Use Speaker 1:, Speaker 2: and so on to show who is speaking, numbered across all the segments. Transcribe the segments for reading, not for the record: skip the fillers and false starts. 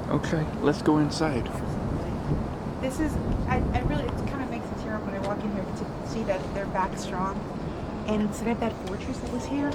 Speaker 1: Okay, let's go inside.
Speaker 2: This is, I really, it kind of makes a tear up when I walk in here to see that they're back strong. And instead of that fortress that was here,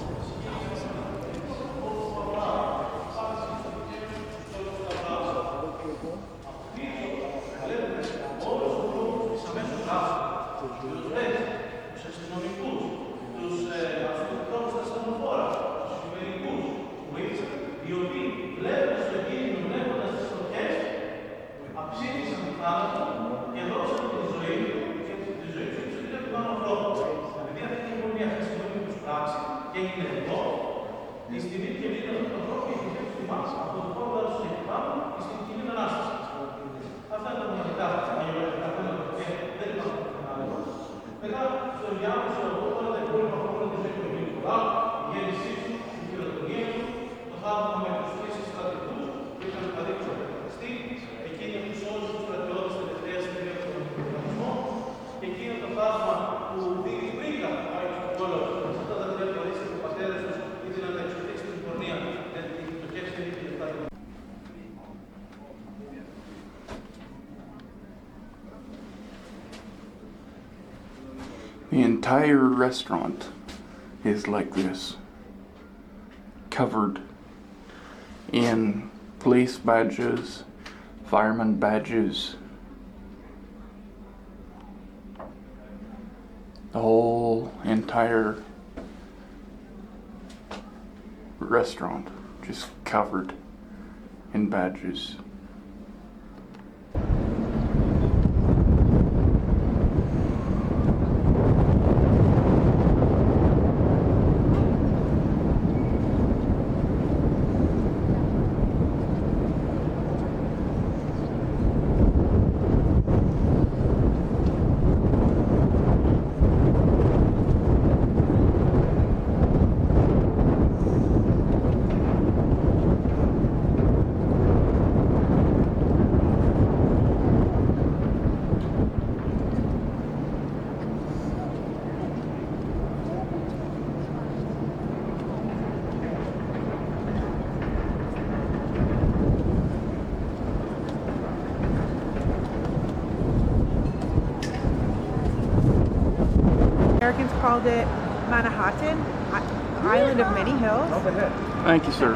Speaker 1: The entire restaurant is like this, covered in police badges, fireman badges. The whole entire restaurant just covered in badges.
Speaker 2: Americans called it Manhattan, island of many hills.
Speaker 1: Thank you, sir.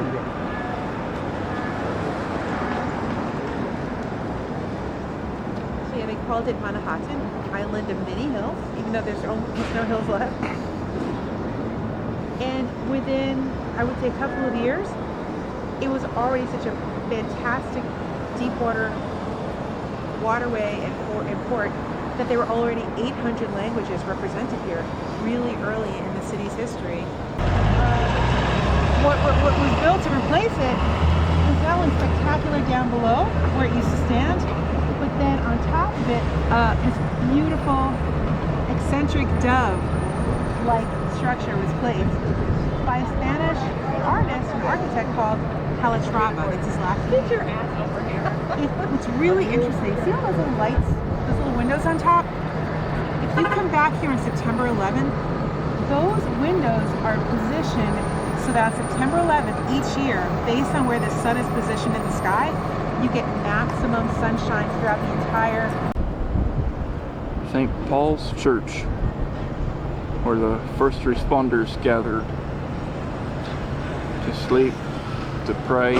Speaker 2: So yeah, they called it Manhattan, island of many hills, even though there's almost no hills left. And within, I would say, a couple of years, it was already such a fantastic deep water waterway and port that there were already 800 languages represented here really early in the city's history. What was built to replace it was that one spectacular down below where it used to stand, but then on top of it, this beautiful eccentric dove-like structure was placed by a Spanish artist and architect called Calatrava. That's his last name. Get your ass over here. It's really interesting. See all those little lights? Those little windows on top? If you come back here on September 11th, those windows are positioned so that on September 11th each year, based on where the sun is positioned in the sky, you get maximum sunshine throughout the entire
Speaker 1: St. Paul's Church, where the first responders gathered to sleep, to pray.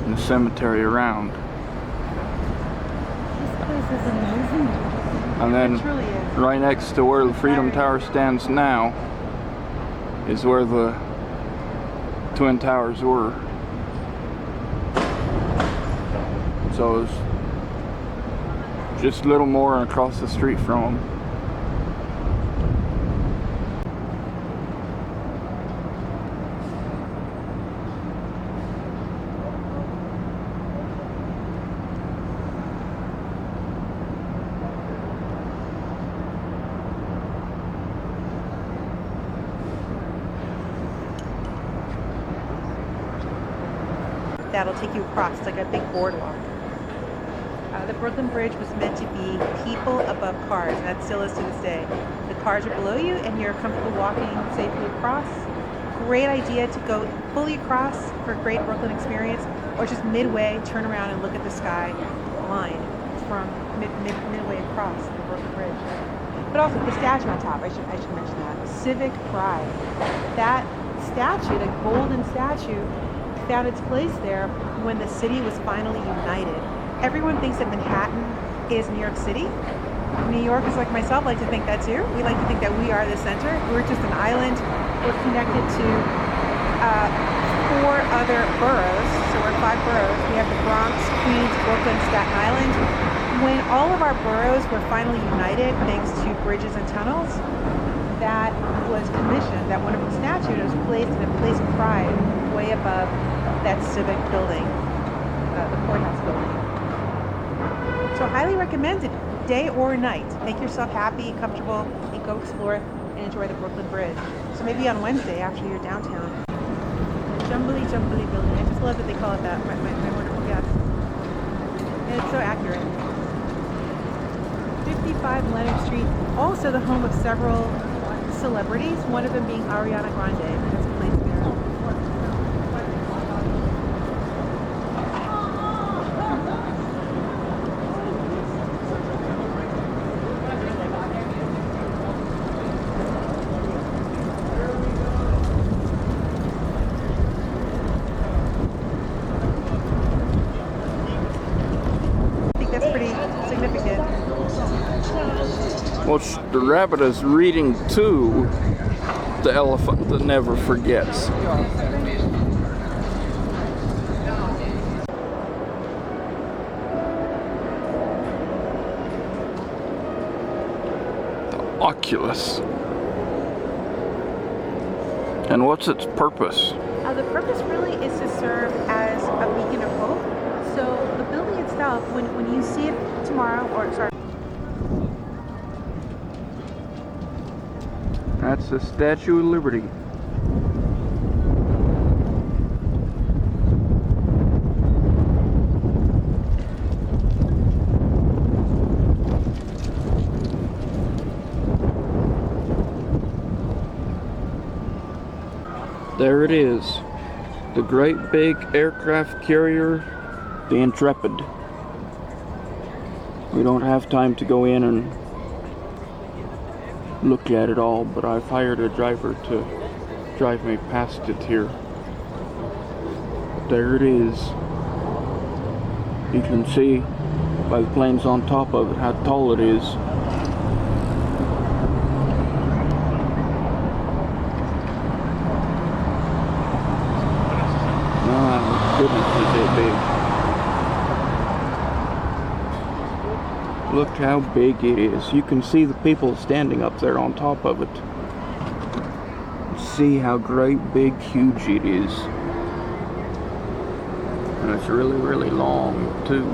Speaker 1: And the cemetery around.
Speaker 2: This place is amazing.
Speaker 1: And then
Speaker 2: It truly is.
Speaker 1: right next to where the Freedom Tower stands now is where the Twin Towers were. So it's just a little more across the street from them.
Speaker 2: that'll take you across. It's like a big boardwalk. The Brooklyn Bridge was meant to be people above cars, and that still is to this day. The cars are below you, and you're comfortable walking safely across. Great idea to go fully across for a great Brooklyn experience, or just midway, turn around and look at the sky line from midway across the Brooklyn Bridge. But also the statue on top, I should mention that. Civic pride. That statue, the golden statue, found its place there when the city was finally united. Everyone thinks that Manhattan is New York City. New Yorkers like myself like to think that too. We like to think that we are the center. We're just an island. We're connected to 4 other boroughs. So we're 5 boroughs. We have the Bronx, Queens, Brooklyn, Staten Island. When all of our boroughs were finally united thanks to bridges and tunnels, that was commissioned, that wonderful statue was placed in a place of pride way above that civic building, the courthouse building. So highly recommended, day or night. Make yourself happy, comfortable, and go explore and enjoy the Brooklyn Bridge. So maybe on Wednesday after you're downtown. The Jumbly building. I just love that they call it that, my wonderful guest. And it's so accurate. 55 Leonard Street, also the home of several celebrities, one of them being Ariana Grande. That's a place there. I think that's pretty significant.
Speaker 1: Well, the rabbit is reading to the elephant that never forgets. The Oculus. And what's its purpose?
Speaker 2: The purpose really is to serve as a beacon of hope. So the building itself, when you see it tomorrow, or sorry,
Speaker 1: That's the Statue of Liberty. There it is. The great big aircraft carrier, the Intrepid. We don't have time to go in and look at it all, but I've hired a driver to drive me past it here. There it is. You can see by the planes on top of it how tall it is. My goodness, is it big. Look how big it is. You can see the people standing up there on top of it. See how great, big, huge it is. And it's really, really long, too.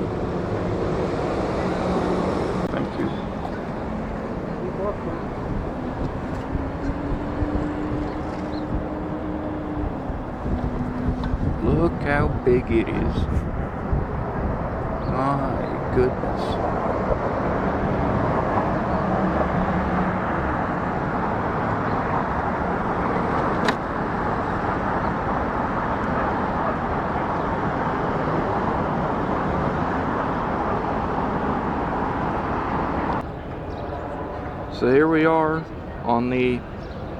Speaker 1: Thank you. Look how big it is. My goodness. So here we are on the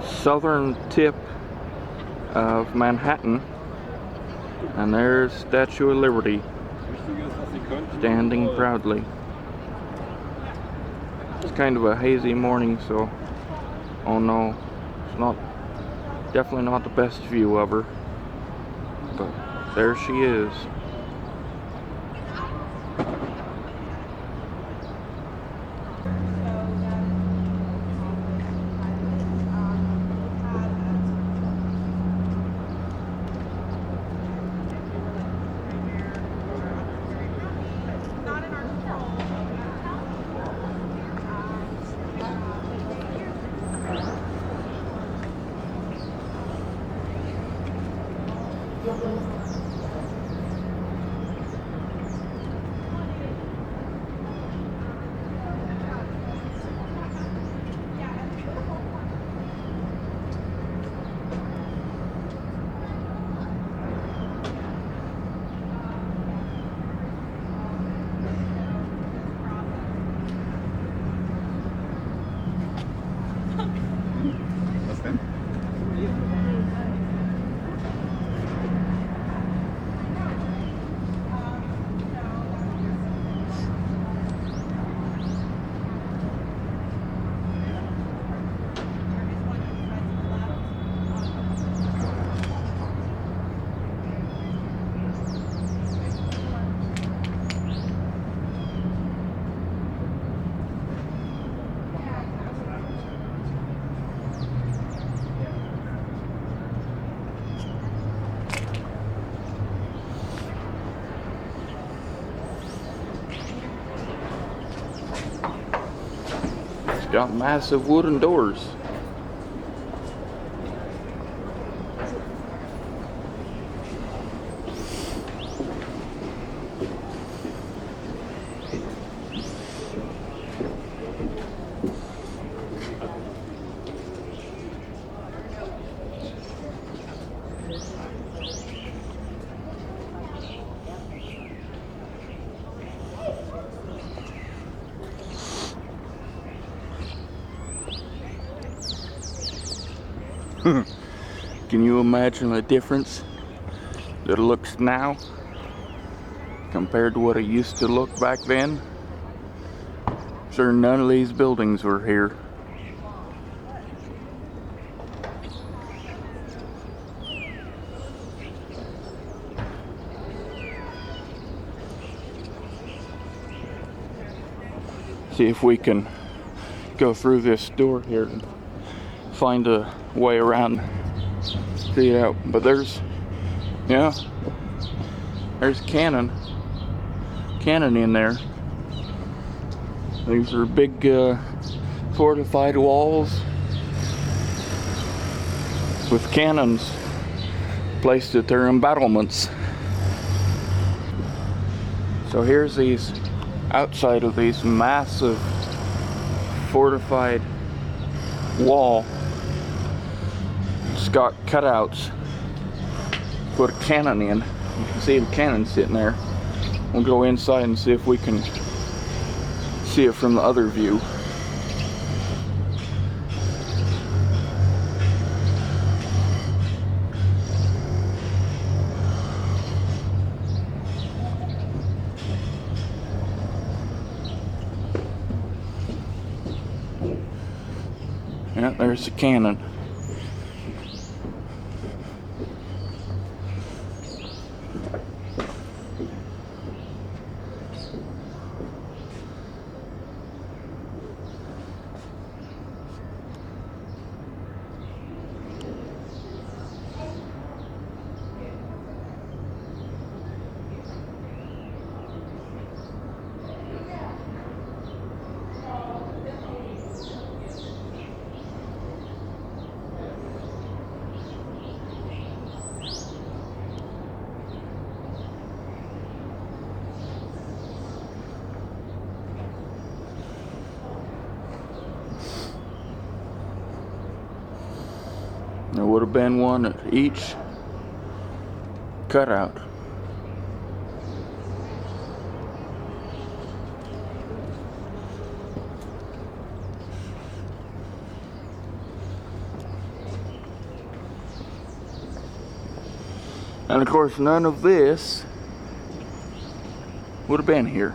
Speaker 1: southern tip of Manhattan, and there's Statue of Liberty standing proudly. It's kind of a hazy morning, so oh no, it's definitely not the best view of her, but there she is. Got massive wooden doors. Can you imagine the difference that it looks now compared to what it used to look back then? Sure, none of these buildings were here. See if we can go through this door here and find a way around, see it out. But there's cannon in there. These are big fortified walls with cannons placed at their embattlements. So here's these outside of these massive fortified wall. It's got cutouts. Put a cannon in. You can see the cannon sitting there. We'll go inside and see if we can see it from the other view. Yeah, there's the cannon. There would have been one at each cutout. And of course, none of this would have been here.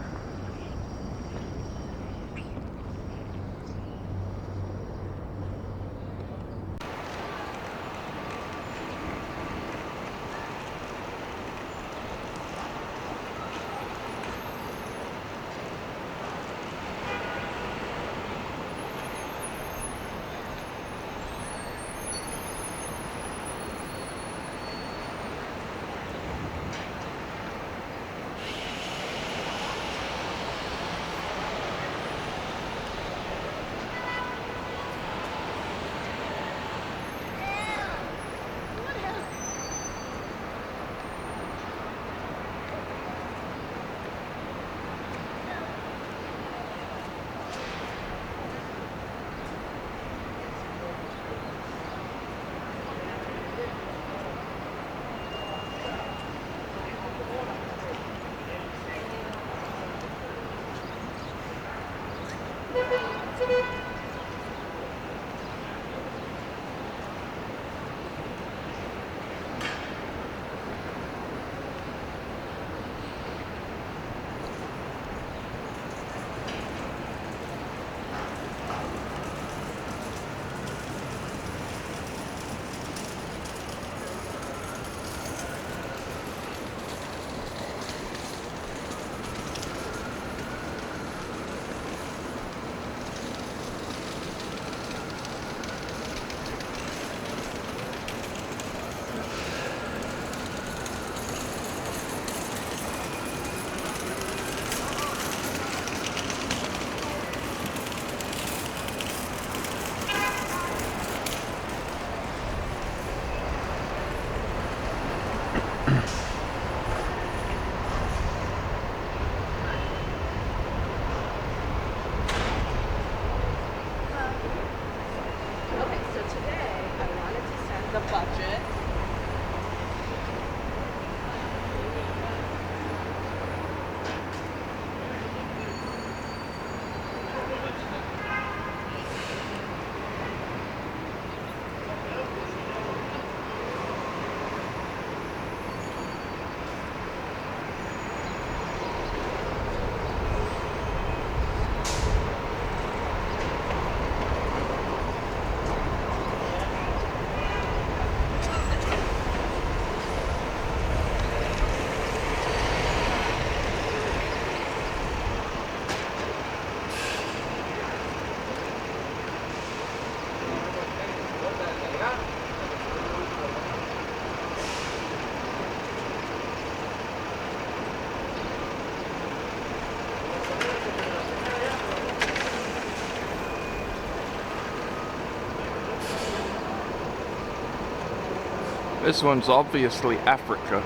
Speaker 1: This one's obviously Africa.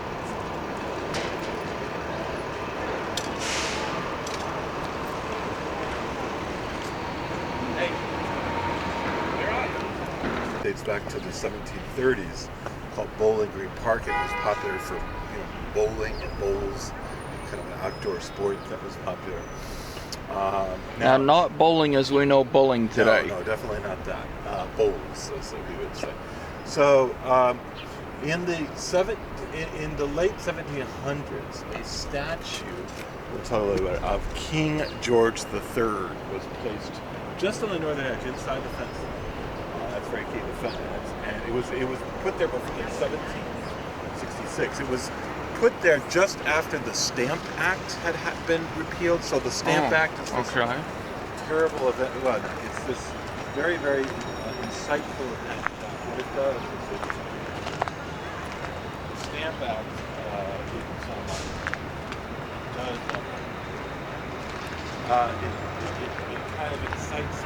Speaker 3: Dates back to the 1730s, called Bowling Green Park. It was popular for bowling and bowls, kind of an outdoor sport that was popular.
Speaker 1: Now, not bowling as we know bowling today.
Speaker 3: No, definitely not that. Bowls, as we would say. So, in the late 1700s, a statue, we'll talk a little bit about, of King George III was placed just on the northern edge, inside the fence. That's very key, the fence. And it was put there before in 1766. It was put there just after the Stamp Act had been repealed. So the Stamp Act is this terrible event. Well, it's this very, very insightful event. What it does is the Stamp Act it kind of incites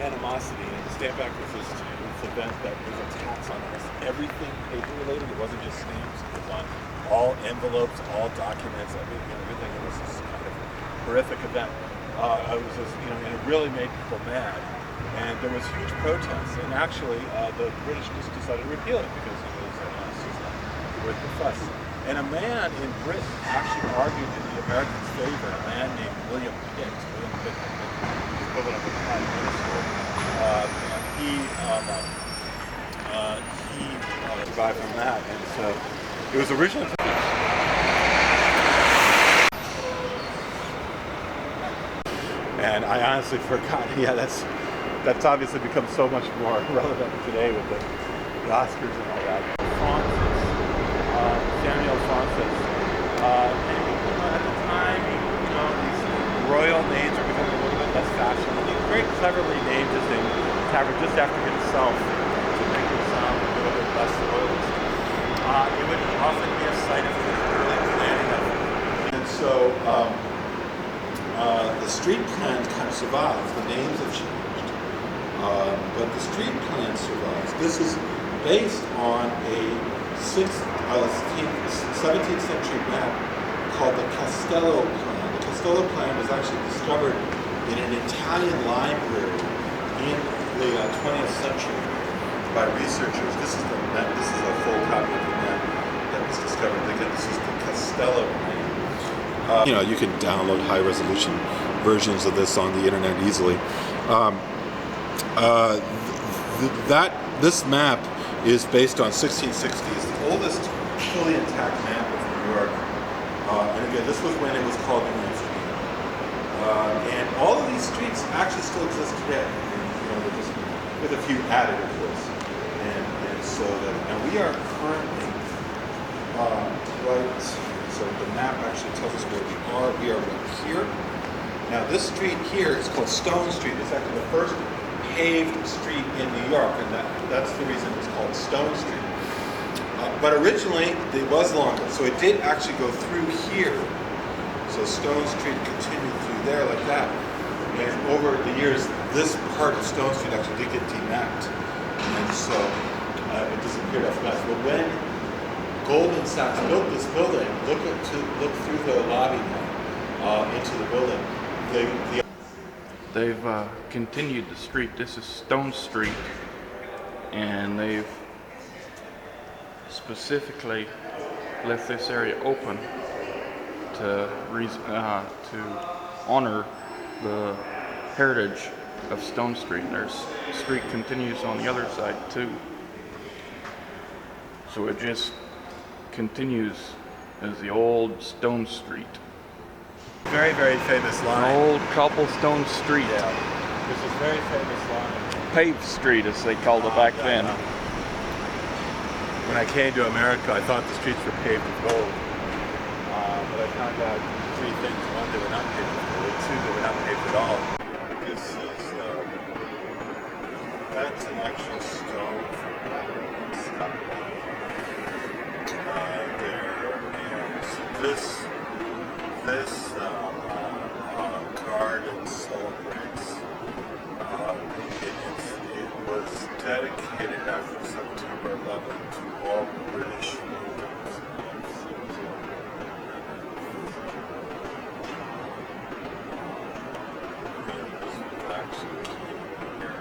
Speaker 3: animosity. And the Stamp Act was this event that was a tax on almost everything paper related. It wasn't just stamps. It was on all envelopes, all documents, everything. It was this kind of horrific event. It was just, and it really made people mad. And there was huge protests. And actually, the British just decided to repeal it because it was just not worth the fuss. And a man in Britain actually argued in the Americans' favor. A man named William Pitt, equivalent of the Prime Minister. He survived from that, and so it was originally. And I honestly forgot. Yeah, that's obviously become so much more relevant today with the Oscars and all that. Samuel Francis. And at the time, these royal names are becoming a little bit less fashionable. He very cleverly named his name tavern just after himself to make it sound a little bit less royalist. It would often be a site of his early planning of. And so the street plan kind of survives. The names have changed, but the street plan survives. This is based on a 17th century map called the Castello Plan. The Castello Plan was actually discovered in an Italian library in the 20th century by researchers. This is a full copy of the map that was discovered. Again, this is the Castello Plan. You can download high-resolution versions of this on the internet easily. This map is based on 1660s, the oldest fully intact map of New York. And again, this was when it was called New York Street. And all of these streets actually still exist today. And, just with a few added, of course. And so and we are currently right. So the map actually tells us where we are. We are right here. Now this street here is called Stone Street. It's actually the first paved street in New York, and that's the reason it's called Stone Street. But originally it was longer, so it did actually go through here. So Stone Street continued through there like that. And over the years, this part of Stone Street actually did get demapped, and so it disappeared after that. But when Goldman Sachs built this building, look through the lobby now into the building.
Speaker 1: They've continued the street. This is Stone Street, and they've specifically left this area open to honor the heritage of Stone Street. And there's street continues on the other side too. So it just continues as the old Stone Street.
Speaker 3: Very, very famous line.
Speaker 1: Old cobblestone street.
Speaker 3: Yeah. There's this very famous line.
Speaker 1: Paved street, as they called it back then.
Speaker 3: When I came to America, I thought the streets were paved with gold. But I found out three things. One, they were not paved with gold. Two, they were not paved at all. This is, that's an actual stone from there. And so this garden celebrates. It was dedicated after September number 11 to all British buildings and cities. Actually here.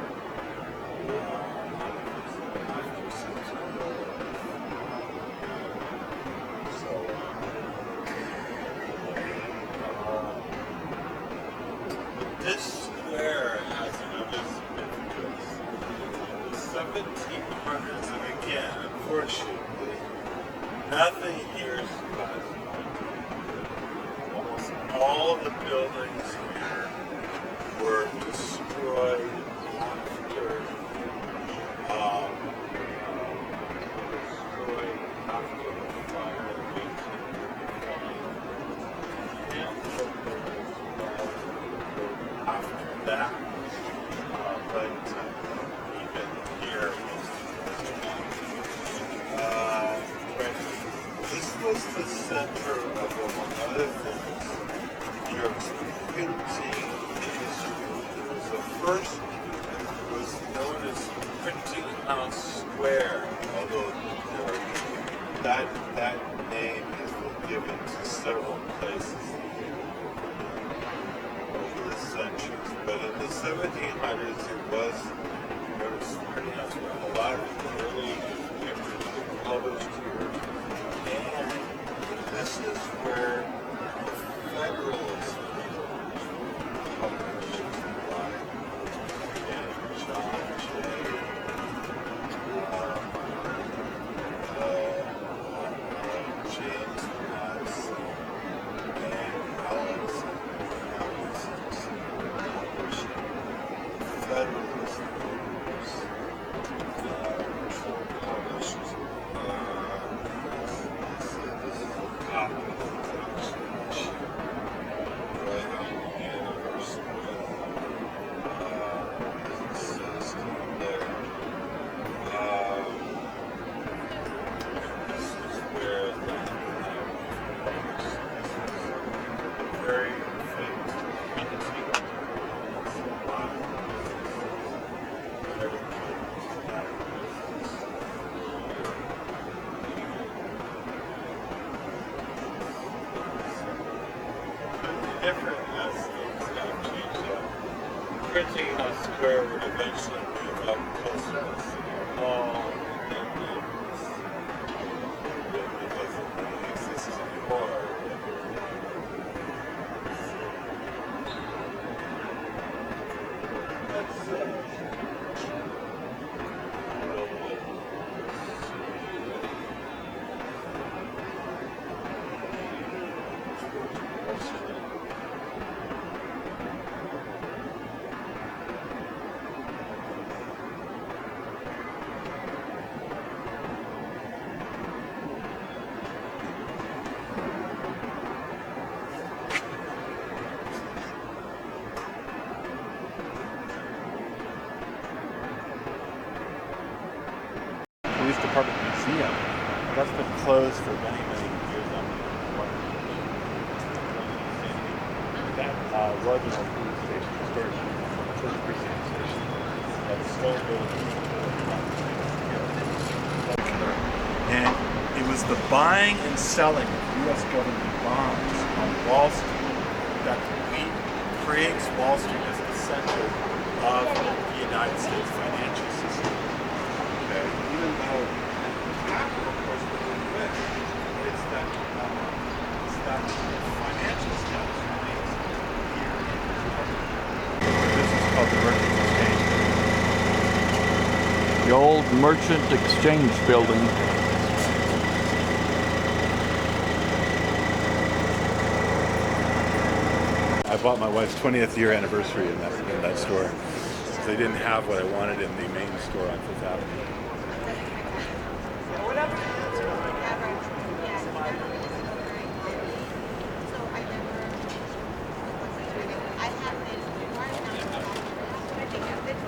Speaker 3: This square has another significance. In the 1700s, and again, unfortunately, nothing here survives. Almost all the buildings here were destroyed after the fire of 1855. And after that, but even here, this was the center of, among other things, New York's printing industry. It was the first, it was known as Printing House Square, although that name has been given to several places over the centuries. But in the 1700s, it was Printing House Square. A lot of early papers were published here. And this is where the Federalist published by John Jay. James Madison and Alex published Federalist papers. Published this is a copy of the right on the anniversary. It says down there. This is where the very famous painting. Different as things have changed up. Printing House Square would eventually move up closer to City Hall, and then it doesn't really exist anymore.
Speaker 4: Police Department Museum. That's been closed for many, many years. That was an old police station, historic police precinct station. That's still building. And it was the buying and selling of U.S. government bonds on Wall Street that creates Wall Street as the center of the United States financial system. Okay. Even though, of course, it's that financial status remains here. This is called the Merchant Exchange.
Speaker 1: The old Merchant Exchange building.
Speaker 4: I bought my wife's 20th year anniversary in that store. They didn't have what I wanted in the main store on Fifth Avenue.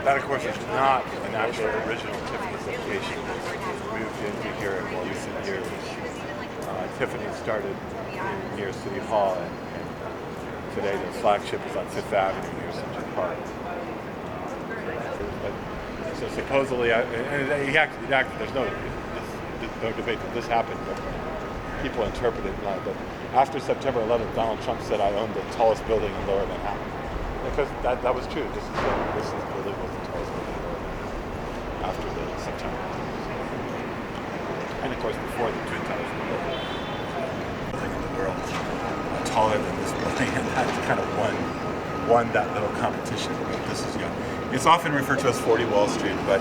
Speaker 4: That, of course, is not an actual original Tiffany's location. We moved into here in recent years. Tiffany started near City Hall, and today the flagship is on Fifth Avenue near Central Park. But So supposedly, there's no debate that this happened, but people interpret it like that. After September 11th, Donald Trump said, "I own the tallest building in Lower Manhattan," because that was true. This building was the tallest building in Lower Manhattan after the September. And of course, before the Twin Towers were built, building in the world taller than this building, and that kind of won that little competition. But this is it's often referred to as 40 Wall Street, but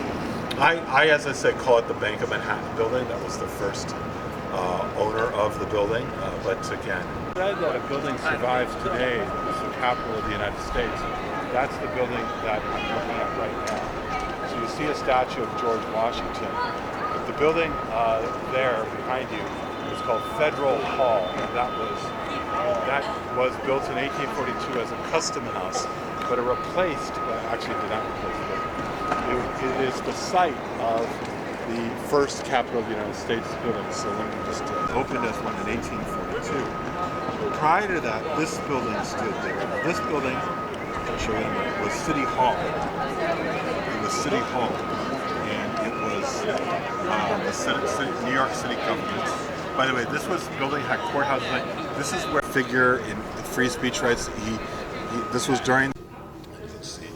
Speaker 4: I, as I said, call it the Bank of Manhattan building. That was the first owner of the building, but again, that a building survives today. It's the capital of the United States. That's the building that I'm looking at right now. So you see a statue of George Washington. But the building there behind you is called Federal Hall, and that was built in 1842 as a custom house, but it actually did not replace it. It is the site of the first Capitol of the United States building. So let me just opened as one in 1842. Prior to that, this building stood there. This building, I'll show you in a minute, was City Hall. It was City Hall, and it was the New York City government. By the way, this building had courthouses. This is where figure in free speech rights. This was during. Let's see,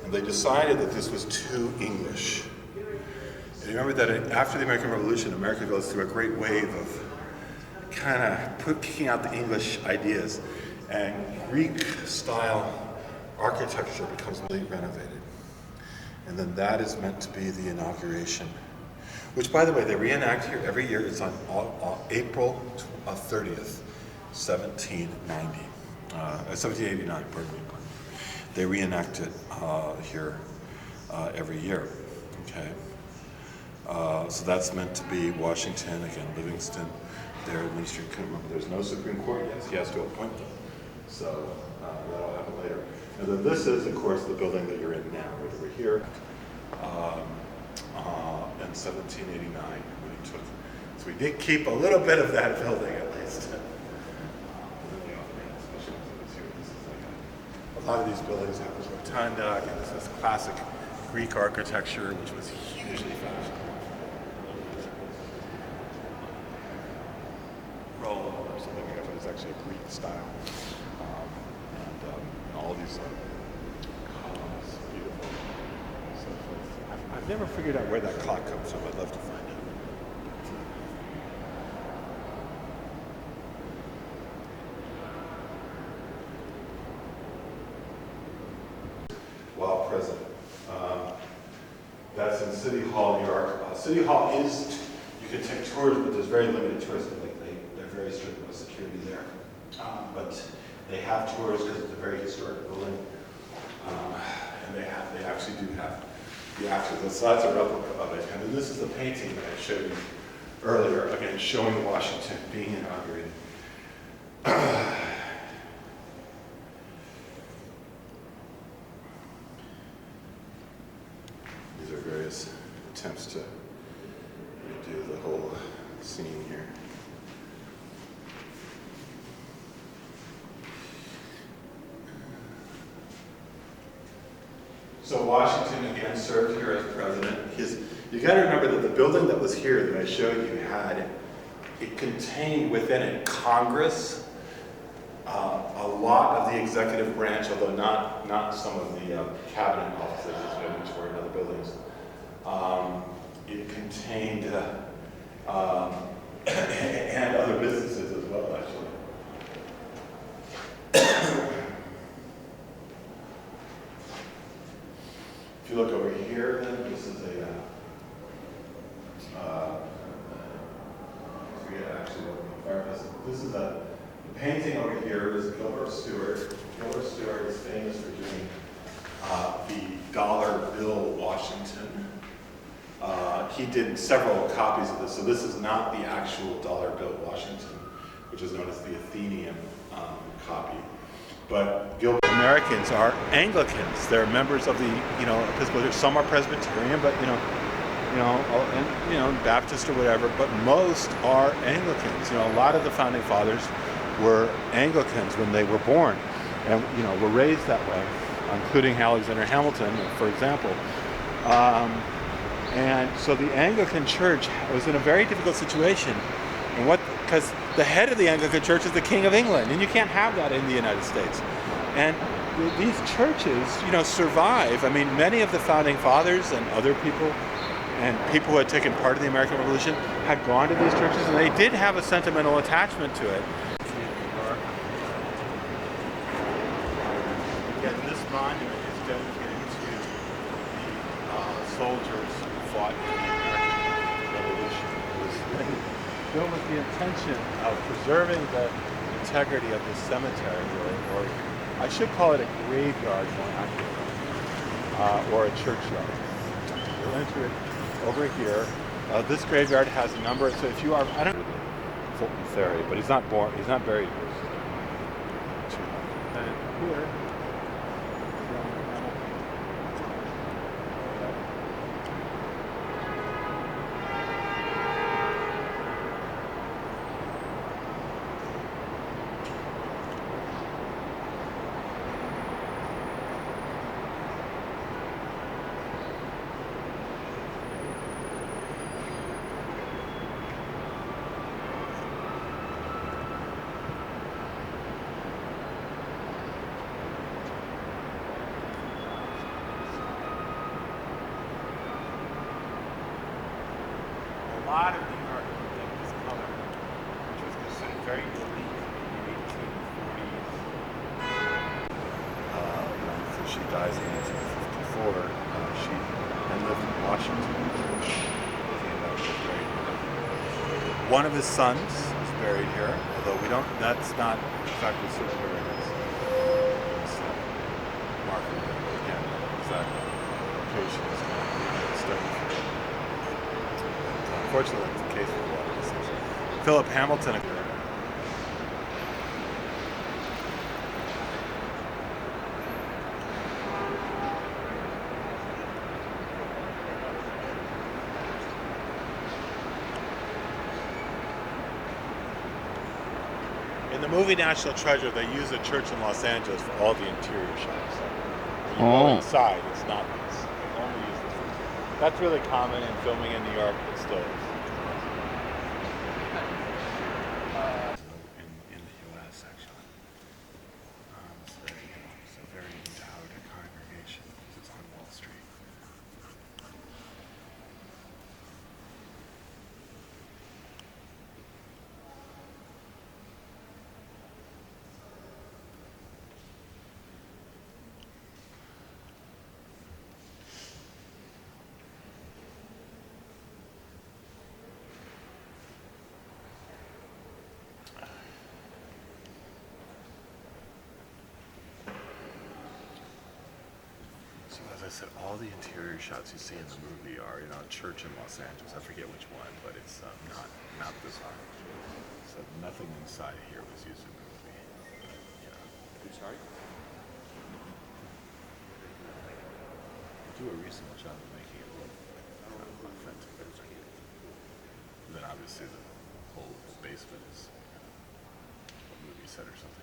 Speaker 4: and they decided that this was too English. And you remember that after the American Revolution, America goes through a great wave of kind of kicking out the English ideas, and Greek-style architecture becomes really renovated. And then that is meant to be the inauguration, which, by the way, they reenact here every year. It's on April 30th, 1789, pardon me. They reenact it here every year, okay? So that's meant to be Washington, again, Livingston, their administrator. Remember, there's no Supreme Court yet, so he has to appoint them. So that'll happen later. And then this is, of course, the building that you're in now, right over here. In 1789, when he took. So we did keep a little bit of that building, at least. A lot of these buildings have this rotunda, and this is classic Greek architecture, which was hugely fashionable. Roll or something like that, but it's actually a Greek style. And all these columns, beautiful. So I've never figured out where that clock comes from. I'd love to find out. While present. That's in City Hall, New York. City Hall is, you can take tours, but there's very limited tours. They're very strict with security there. But they have tours because it's a very historic building. And they actually do have the actual, so that's a replica of it. And then this is the painting that I showed you earlier, again, showing Washington being inaugurated. These are various attempts to redo the whole scene here. So Washington again served here as president. You got to remember that the building that was here that I showed you it contained within it Congress, a lot of the executive branch, although not some of the cabinet offices, which were in other buildings. It contained and other businesses as well, actually. If you look over here, then this is this is a painting over here is Gilbert Stuart. Gilbert Stuart is famous for doing the dollar bill Washington. He did several copies of this, so this is not the actual dollar bill Washington, which is known as the Athenian copy. But Gilbert Americans are Anglicans. They're members of the, Episcopal Church. Some are Presbyterian, but Baptist or whatever. But most are Anglicans. A lot of the founding fathers were Anglicans when they were born, and were raised that way, including Alexander Hamilton, for example. And so the Anglican Church was in a very difficult situation. And because the head of the Anglican Church is the King of England, and you can't have that in the United States. And these churches, survive. I mean, many of the founding fathers and other people, and people who had taken part in the American Revolution, had gone to these churches, and they did have a sentimental attachment to it. Again, this monument is dedicated to the soldiers who fought in the American Revolution. It was built with the intention of preserving the integrity of the cemetery, or I should call it a graveyard more accurately, or a churchyard. We'll enter it over here. This graveyard has a number, so if you are, I don't know, Fulton Ferry, but he's not buried here. And here, a lot of New York in this color, which was considered very elite in the 1840s. So she dies in 1854. She lived in Washington. One of his sons is buried here, although that's not exactly certain where it is. It's marked again, exact location is studied. Unfortunately, that's the case with a lot of these things. Philip Hamilton. In the movie National Treasure, they use a church in Los Angeles for all the interior shots. When you go inside, it's not this. They only use this. That's really common in filming in New York, but still is. In the U.S., actually. It's a very endowed congregation. It's on Wall Street. So as I said, all the interior shots you see in the movie are in a church in Los Angeles. I forget which one, but it's not this one. So nothing inside here was used in the movie. Yeah. I'm sorry? Do a reasonable job of making it look authentic. And then obviously the whole basement is a movie set or something.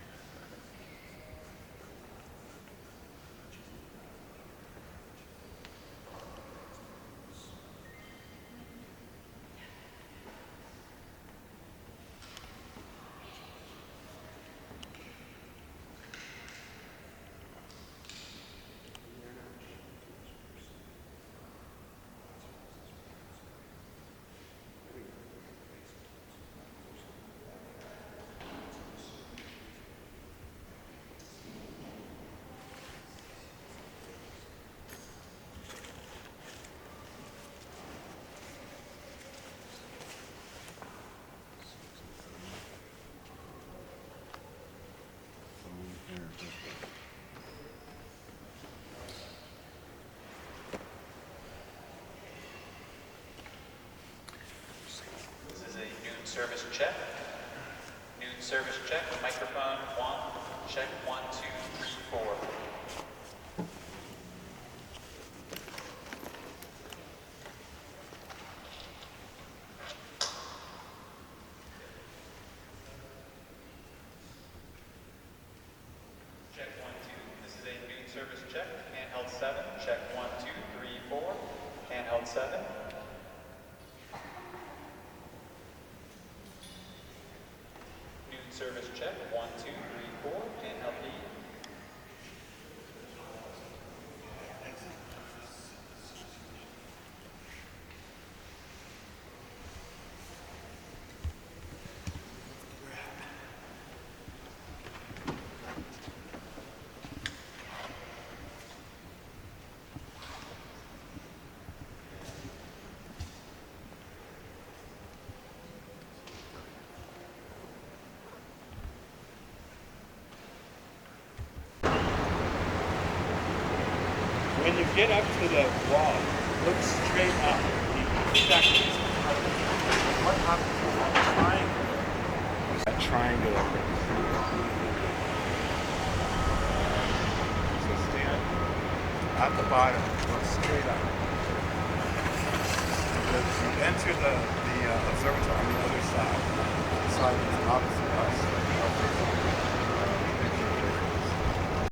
Speaker 5: Service check. Noon service check. Microphone 1. Check 1, 2, 3, 4. Check 1, 2. This is a noon service check. Handheld 7. Check 1, 2, 3, 4. 7. Noon service check, 1, 2, 3, 4. Can't help you.
Speaker 4: When you get up to the wall, look straight up. You see that? What happens with that triangle? That triangle. So stand at the bottom, look straight up. You enter the observatory on the other side. The side that's opposite us.